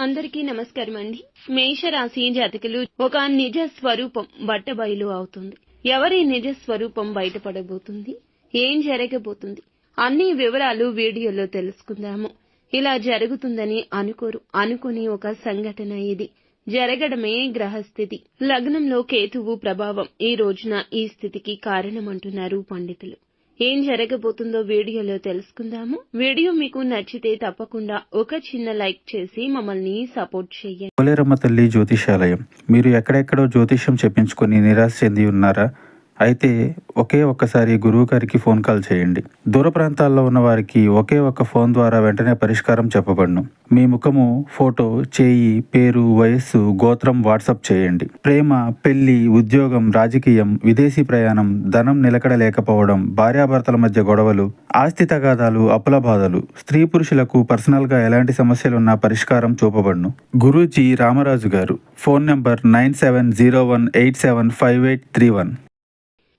అందరికీ నమస్కారం అండి. మేషరాశి జాతకులు ఒక నిజ స్వరూపం బట్టబయలు అవుతుంది. ఎవరి నిజ స్వరూపం బయటపడబోతుంది, ఏం జరగబోతుంది అన్ని వివరాలు వీడియోలో తెలుసుకుందాము. ఇలా జరుగుతుందని అనుకోరు, అనుకుని ఒక సంఘటన ఇది జరగడమే గ్రహస్థితి. లగ్నంలో కేతువు ప్రభావం ఈ రోజున ఈ స్థితికి కారణమంటున్నారు పండితులు. ఏం జరగబోతుందో వీడియోలో తెలుసుకుందాము. వీడియో మీకు నచ్చితే తప్పకుండా ఒక చిన్న లైక్ చేసి మమ్మల్ని సపోర్ట్ చేయండి. పోలేరమ్మ తల్లి జ్యోతిషాలయం. మీరు ఎక్కడెక్కడో జ్యోతిష్యం చెప్పించుకొని నిరాశ చెంది ఉన్నారా? అయితే ఒక్కసారి గురువు గారికి ఫోన్ కాల్ చేయండి. దూర ప్రాంతాల్లో ఉన్న వారికి ఒకే ఒక్క ఫోన్ ద్వారా వెంటనే పరిష్కారం చెప్పబడును. మీ ముఖము, ఫోటో, చేయి, పేరు, వయస్సు, గోత్రం వాట్సాప్ చేయండి. ప్రేమ, పెళ్లి, ఉద్యోగం, రాజకీయం, విదేశీ ప్రయాణం, ధనం నిలకడ లేకపోవడం, భార్యాభర్తల మధ్య గొడవలు, ఆస్తి తగాదాలు, అప్పుల బాధలు, స్త్రీ పురుషులకు పర్సనల్ గా ఎలాంటి సమస్యలున్నా పరిష్కారం చూపబడును. గురూజీ రామరాజు గారు. Phone number 9701875831.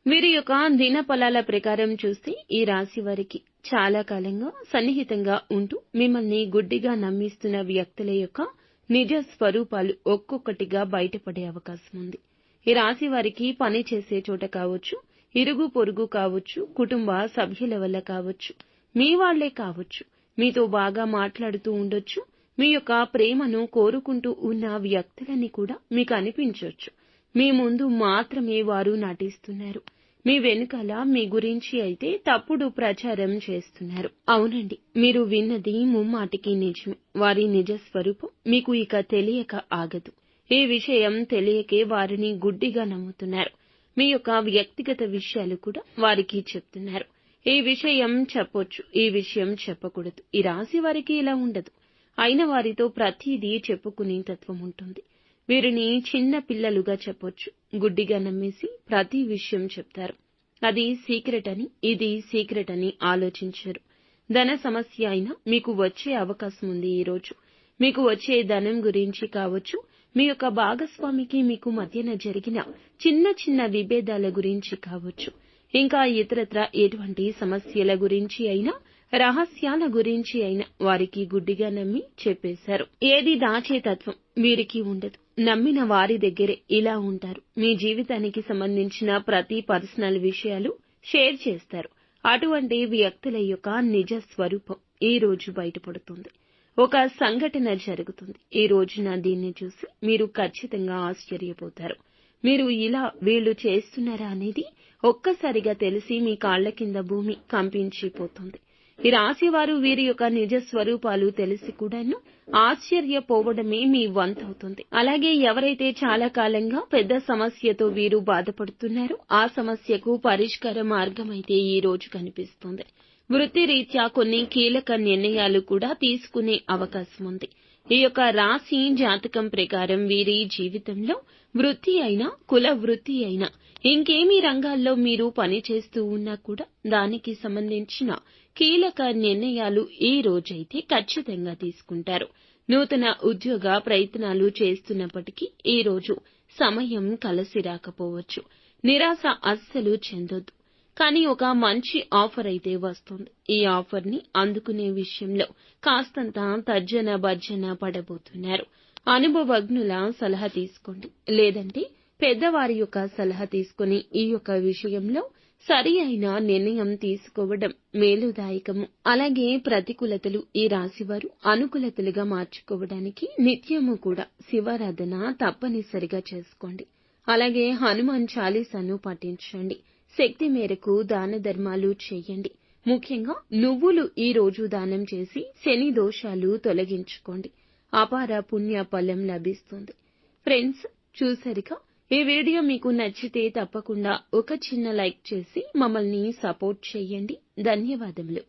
వీరి యొక్క దిన ఫలాల ప్రకారం చూస్తే ఈ రాశి వారికి చాలా కాలంగా సన్నిహితంగా ఉంటూ మిమ్మల్ని గుడ్డిగా నమ్మిస్తున్న వ్యక్తుల యొక్క నిజ స్వరూపాలు ఒక్కొక్కటిగా బయటపడే అవకాశం ఉంది. ఈ రాశి వారికి పని చేసే చోట కావచ్చు, ఇరుగు పొరుగు కావచ్చు, కుటుంబ సభ్యుల వల్ల కావచ్చు, మీ వాళ్లే కావచ్చు, మీతో బాగా మాట్లాడుతూ ఉండొచ్చు, మీ యొక్క ప్రేమను కోరుకుంటూ ఉన్న వ్యక్తులని కూడా మీకు అనిపించవచ్చు. మీ ముందు మాత్రమే వారు నటిస్తున్నారు, మీ వెనుకాల మీ గురించి అయితే తప్పుడు ప్రచారం చేస్తున్నారు. అవునండి, మీరు విన్నది ముమ్మాటికి నిజమే. వారి నిజ స్వరూపం మీకు ఇక తెలియక ఆగదు. ఈ విషయం తెలియకే వారిని గుడ్డిగా నమ్ముతున్నారు. మీ యొక్క వ్యక్తిగత విషయాలు కూడా వారికి చెప్తున్నారు. ఈ విషయం చెప్పొచ్చు, ఈ విషయం చెప్పకూడదు. ఈ రాశి వారికి ఇలా ఉండదు. అయిన వారితో ప్రతిదీ చెప్పుకునే తత్వం ఉంటుంది. వీరిని చిన్న పిల్లలుగా చెప్పొచ్చు. గుడ్డిగా నమ్మేసి ప్రతి విషయం చెప్తారు. అది సీక్రెట్ అని, ఇది సీక్రెట్ అని ఆలోచించరు. ధన సమస్య అయినా మీకు వచ్చే అవకాశం ఉంది. ఈ రోజు మీకు వచ్చే ధనం గురించి కావచ్చు, మీ యొక్క భాగస్వామికి మీకు మధ్యన జరిగిన చిన్న చిన్న విభేదాల గురించి కావచ్చు, ఇంకా ఇతరత్ర ఎటువంటి సమస్యల గురించి అయినా, రహస్యాల గురించి అయినా వారికి గుడ్డిగా నమ్మి చెప్పేశారు. ఏది దాచే తత్వం వీరికి ఉండదు. నమ్మిన వారి దగ్గరే ఇలా ఉంటారు. మీ జీవితానికి సంబంధించిన ప్రతి పర్సనల్ విషయాలు షేర్ చేస్తారు. అటువంటి వ్యక్తుల యొక్క నిజ స్వరూపం ఈ రోజు బయటపడుతుంది. ఒక సంఘటన జరుగుతుంది. ఈ రోజున దీన్ని చూసి మీరు ఖచ్చితంగా ఆశ్చర్యపోతారు. మీరు ఇలా వీళ్లు చేస్తున్నారా అనేది ఒక్కసారిగా తెలిసి మీ కాళ్ల కింద భూమి కంపించిపోతుంది. ఈ రాశి వారు వీరి యొక్క నిజ స్వరూపాలు తెలిసి కూడాను ఆశ్చర్యపోవడమే మీ వంతవుతుంది. అలాగే ఎవరైతే చాలా కాలంగా పెద్ద సమస్యతో వీరు బాధపడుతున్నారో ఆ సమస్యకు పరిష్కార మార్గం అయితే ఈ రోజు కనిపిస్తుంది. వృత్తిరీత్యా కొన్ని కీలక నిర్ణయాలు కూడా తీసుకునే అవకాశం ఉంది. ఈ యొక్క రాశి జాతకం ప్రకారం వీరి జీవితంలో వృత్తి అయినా, కుల వృత్తి అయినా, ఇంకేమీ రంగాల్లో మీరు పని చేస్తూ ఉన్నా కూడా దానికి సంబంధించిన కీలక నిర్ణయాలు ఈ రోజైతే ఖచ్చితంగా తీసుకుంటారు. నూతన ఉద్యోగ ప్రయత్నాలు చేస్తున్నప్పటికీ ఈ రోజు సమయం కలిసి రాకపోవచ్చు. నిరాశ అస్సలు చెందొద్దు. కానీ ఒక మంచి ఆఫర్ అయితే వస్తుంది. ఈ ఆఫర్ ని అందుకునే విషయంలో కాస్తంత తర్జన భర్జన పడబోతున్నారు. అనుభవజ్ఞుల సలహా తీసుకోండి, లేదంటే పెద్దవారి యొక్క సలహా తీసుకుని ఈ యొక్క విషయంలో సరి అయిన నిర్ణయం తీసుకోవడం మేలుదాయకము. అలాగే ప్రతికూలతలు ఈ రాశివారు అనుకూలతలుగా మార్చుకోవడానికి నిత్యము కూడా శివారాధన తప్పనిసరిగా చేసుకోండి. అలాగే హనుమాన్ చాలీసాను పఠించండి. శక్తి మేరకు దాన ధర్మాలు చేయండి. ముఖ్యంగా నువ్వులు ఈ రోజు దానం చేసి శని దోషాలు తొలగించుకోండి. అపార పుణ్య ఫలం లభిస్తుంది. ఫ్రెండ్స్, చూసారుగా, ఈ వీడియో మీకు నచ్చితే తప్పకుండా ఒక చిన్న లైక్ చేసి మమ్మల్ని సపోర్ట్ చేయండి. ధన్యవాదములు.